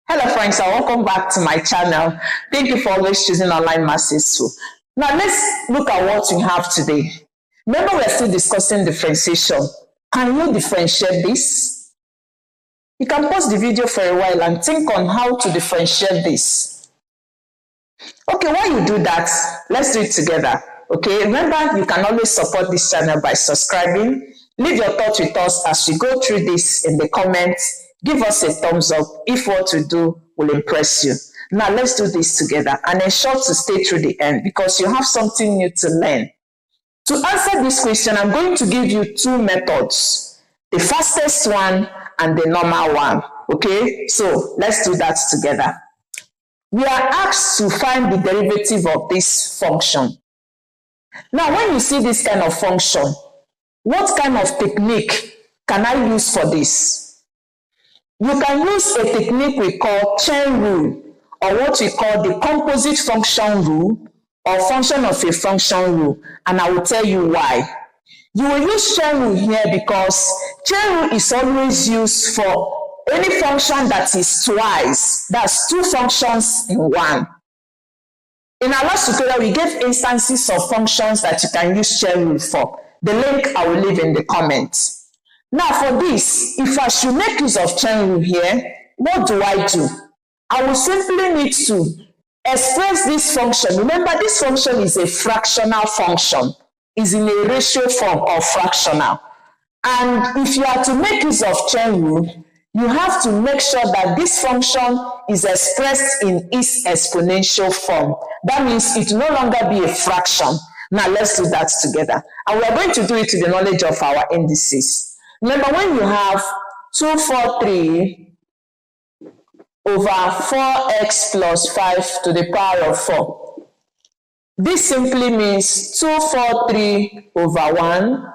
Hello friends, and welcome back to my channel. Thank you for always choosing online maths useful. Now let's look at what we have today. Remember, we're still discussing differentiation. Can you differentiate this? You can pause the video for a while and think on how to differentiate this. Okay, while you do that, let's do it together. Okay, remember you can always support this channel by subscribing. Leave your thoughts with us as we go through this in the comments. Give us a thumbs up if what we do will impress you. Now let's do this together and ensure to stay through the end because you have something new to learn. To answer this question, I'm going to give you two methods, the fastest one and the normal one. Okay, so let's do that together. We are asked to find the derivative of this function. Now, when you see this kind of function, what kind of technique can I use for this? You can use a technique we call chain rule, or what we call the composite function rule, or function of a function rule, and I will tell you why. You will use chain rule here because chain rule is always used for any function that is twice, that's two functions in one. In our last tutorial, we gave instances of functions that you can use chain rule for. The link I will leave in the comments. Now for this, if I should make use of chain rule here, what do? I will simply need to express this function. Remember, this function is a fractional function, is in a ratio form or fractional. And if you are to make use of chain rule, you have to make sure that this function is expressed in its exponential form. That means it will no longer be a fraction. Now let's do that together. And we are going to do it to the knowledge of our indices. Remember, when you have 243 over 4x plus 5 to the power of 4, this simply means 243 over 1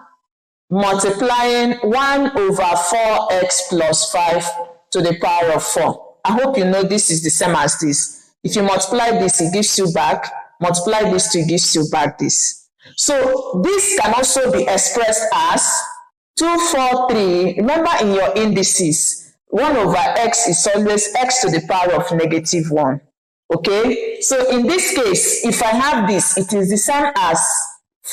multiplying 1 over 4x plus 5 to the power of 4. I hope you know this is the same as this. If you multiply this, it gives you back. Multiply this, it gives you back this. So this can also be expressed as 243, remember in your indices, 1 over x is always x to the power of negative 1. Okay, so in this case, if I have this, it is the same as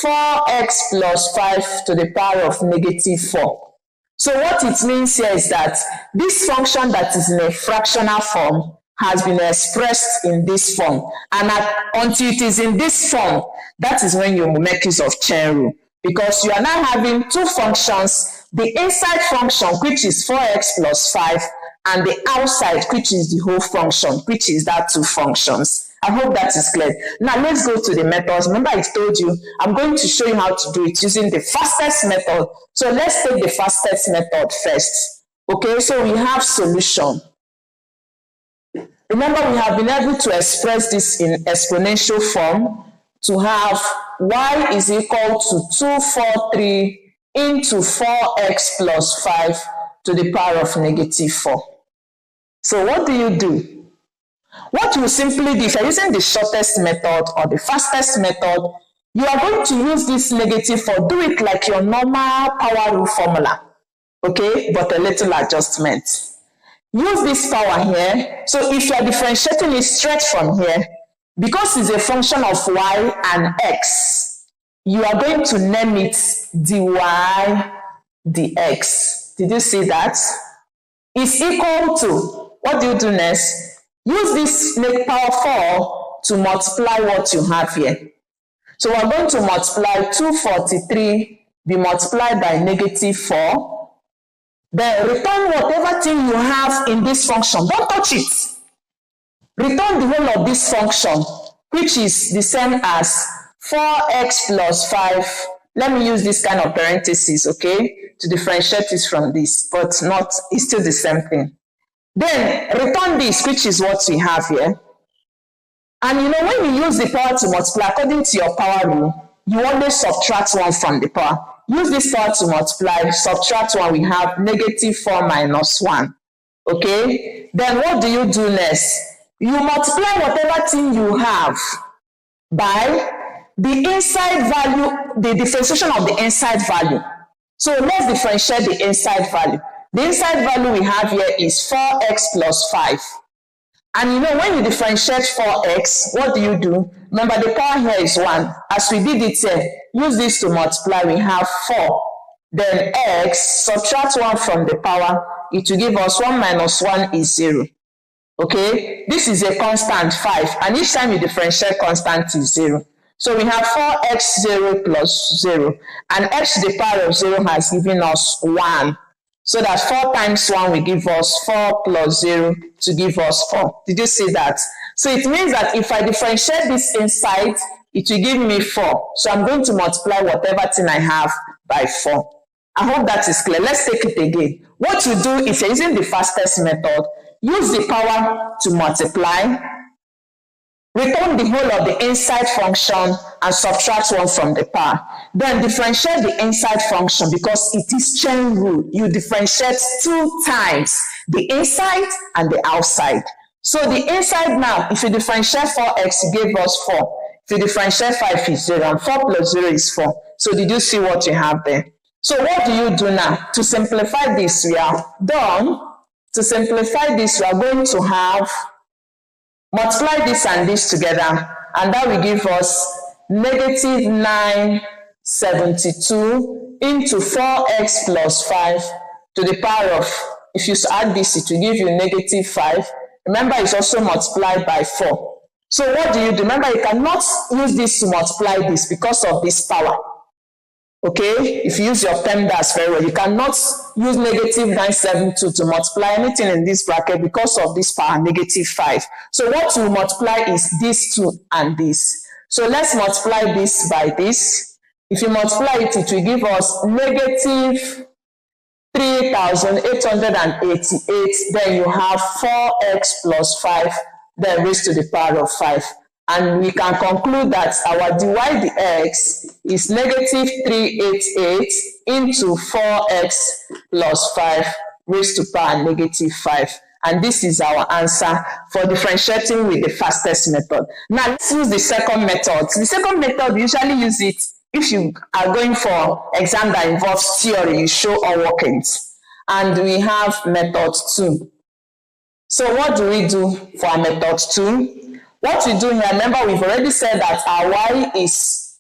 4x plus 5 to the power of negative 4. So what it means here is that this function that is in a fractional form has been expressed in this form. And until it is in this form, that is when you make use of chain rule. Because you are now having two functions, the inside function, which is 4x plus 5, and the outside, which is the whole function, which is that two functions. I hope that is clear. Now let's go to the methods. Remember I told you, I'm going to show you how to do it using the fastest method. So let's take the fastest method first. Okay, so we have solution. Remember, we have been able to express this in exponential form to have y is equal to 243 into 4x plus 5 to the power of negative 4. So what do? What you simply do, if you're using the shortest method or the fastest method, you are going to use this negative 4. Do it like your normal power rule formula, okay, but a little adjustment. Use this power here. So if you are differentiating it straight from here, because it's a function of y and x, you are going to name it dy dx. Did you see that? It's equal to, what do next? Use this power 4 to multiply what you have here. So we're going to multiply 243 be multiplied by negative 4. Then return whatever thing you have in this function. Don't touch it. Return the whole of this function, which is the same as 4x plus 5. Let me use this kind of parentheses, okay, to differentiate this from this, but not, it's still the same thing. Then return this, which is what we have here. And you know, when you use the power to multiply, according to your power rule, you always subtract 1 from the power. Use this power to multiply, subtract 1, we have negative 4 minus 1. Okay? Then what do you do next? You multiply whatever thing you have by the inside value, the differentiation of the inside value. So let's differentiate the inside value. The inside value we have here is 4x plus 5. And you know, when you differentiate 4x, what do? Remember, the power here is 1. As we did it here, use this to multiply, we have 4. Then x, subtract 1 from the power, it will give us 1 minus 1 is 0. Okay, this is a constant 5, and each time you differentiate, constant is 0. So we have 4x0 plus 0, and x to the power of 0 has given us 1. So that 4 times 1 will give us 4 plus 0 to give us 4. Did you see that? So it means that if I differentiate this inside, it will give me 4. So I'm going to multiply whatever thing I have by 4. I hope that is clear. Let's take it again. What you do if you're using the fastest method, use the power to multiply, return the whole of the inside function and subtract 1 from the power. Then differentiate the inside function because it is chain rule. You differentiate 2 times, the inside and the outside. So the inside now, if you differentiate 4x, it gave us 4. If you differentiate 5 is 0, and 4 plus 0 is 4. So did you see what you have there? So what do you do now? To simplify this, we are done. To simplify this, we are going to have multiply this and this together, and that will give us negative 972 into 4x plus 5 to the power of, if you add this, it will give you negative 5. Remember, it's also multiplied by 4. So what do? Remember, you cannot use this to multiply this because of this power. Okay, if you use your PEMDAS very well, you cannot use negative 972 to multiply anything in this bracket because of this power, negative 5. So what you multiply is these 2 and this. So let's multiply this by this. If you multiply it, it will give us negative 3,888. Then you have 4x plus 5, then raised to the power of 5. And we can conclude that our dy dx is negative 388 into 4x plus 5 raised to power negative 5. And this is our answer for differentiating with the fastest method. Now let's use the second method. The second method, we usually use it if you are going for exam that involves theory, you show all workings. And we have method 2. So what do we do for our method 2? What we do here, remember we've already said that our y is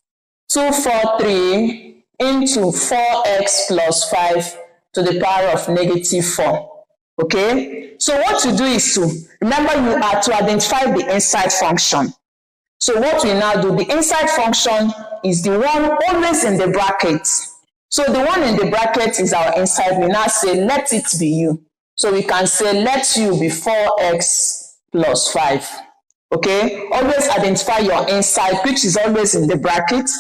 243 into 4x plus 5 to the power of negative 4. Okay? So what you do is to, remember you are to identify the inside function. So what we now do, the inside function is the one always in the bracket. So the one in the bracket is our inside. We now say let it be u. So we can say let u be 4x plus 5. Okay, always identify your inside, which is always in the bracket,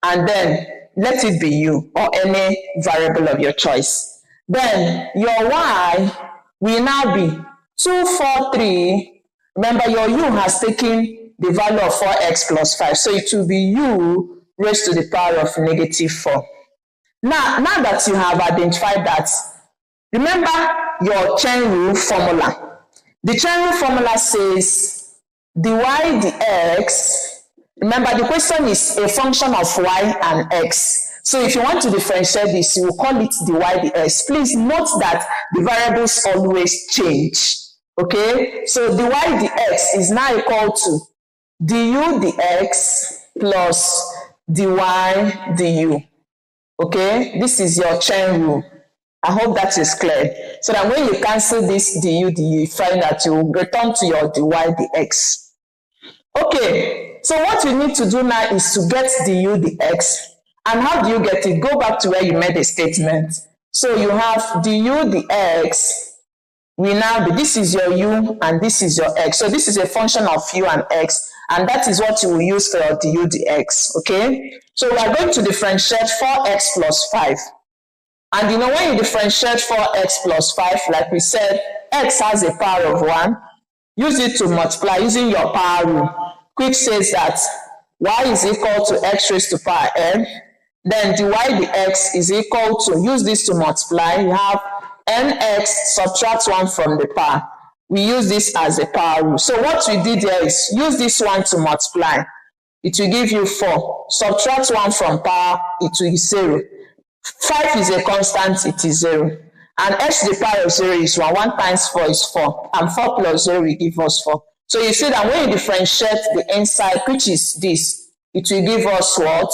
and then let it be u or any variable of your choice. Then your y will now be 243. Remember, your u has taken the value of 4x plus 5, so it will be u raised to the power of negative 4. Now that you have identified that, remember your chain rule formula. The chain rule formula says dy dx, remember the question is a function of y and x. So if you want to differentiate this, you will call it dy dx. Please note that the variables always change. Okay, so dy dx is now equal to du dx plus dy du. Okay, this is your chain rule. I hope that is clear. So that when you cancel this du du, you find that you will return to your dy dx. Okay, so what we need to do now is to get du dx. And how do you get it? Go back to where you made the statement. So you have du dx will now be, this is your u and this is your x. So this is a function of u and x, and that is what you will use for your du dx. Okay, so we are going to differentiate 4x plus 5. And you know, when you differentiate 4x plus 5, like we said, x has a power of 1. Use it to multiply using your power rule, which says that y is equal to x raised to power n. Then dy dx is equal to, use this to multiply, you have nx subtract 1 from the power. We use this as a power rule. So what we did here is use this one to multiply. It will give you 4. Subtract 1 from power, it will be 0. 5 is a constant, it is 0. And x to the power of 0 is 1. 1 times 4 is 4. And 4 plus 0 will give us 4. So you see that when you differentiate the inside, which is this, it will give us what?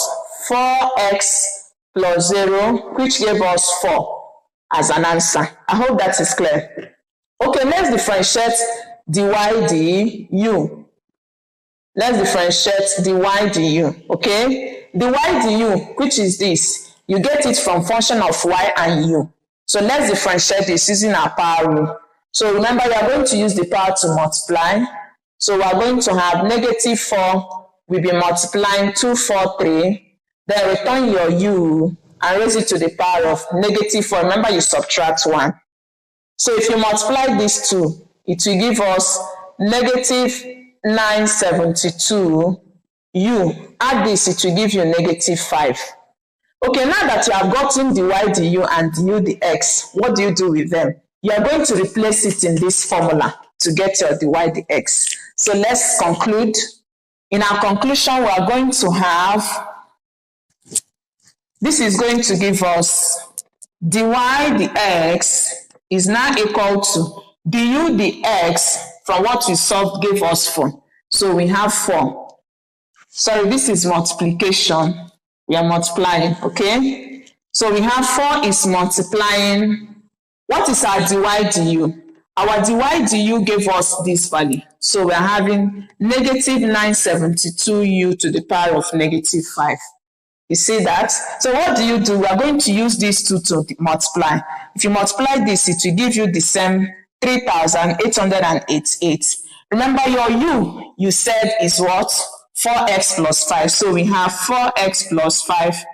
4x plus 0, which gave us 4 as an answer. I hope that is clear. Okay, let's differentiate dy du. Let's differentiate dy du, okay? Dy du, which is this, you get it from function of y and u. So let's differentiate this using our power rule. So remember, we are going to use the power to multiply. So we are going to have negative 4, we'll be multiplying 2, 4, 3. Then return your u and raise it to the power of negative 4. Remember, you subtract 1. So if you multiply these two, it will give us negative 972 u. Add this, it will give you negative 5. Okay, now that you have gotten dy du and du dx, what do you do with them? You are going to replace it in this formula to get your dy dx. So let's conclude. In our conclusion, we are going to have, this is going to give us dy dx is now equal to du dx from what we solved gave us 4. So we have 4. Sorry, this is multiplication. We are multiplying, okay? So we have 4 is multiplying. What is our dy du? Our dy du gave us this value. So we are having negative 972 u to the power of negative 5. You see that? So what do? We are going to use these two to multiply. If you multiply this, it will give you the same 3,888. Remember, your u, you said, is what? 4x plus 5. So we have 4x plus 5,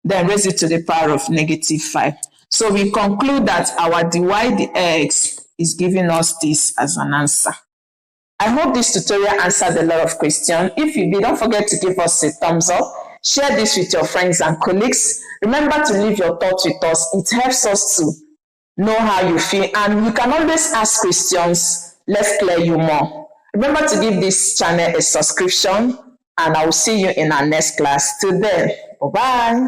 then raise it to the power of negative 5. So we conclude that our dy dx is giving us this as an answer. I hope this tutorial answered a lot of questions. If you did, don't forget to give us a thumbs up. Share this with your friends and colleagues. Remember to leave your thoughts with us. It helps us to know how you feel. And you can always ask questions. Let's clear you more. Remember to give this channel a subscription. And I will see you in our next class. Till then, bye-bye.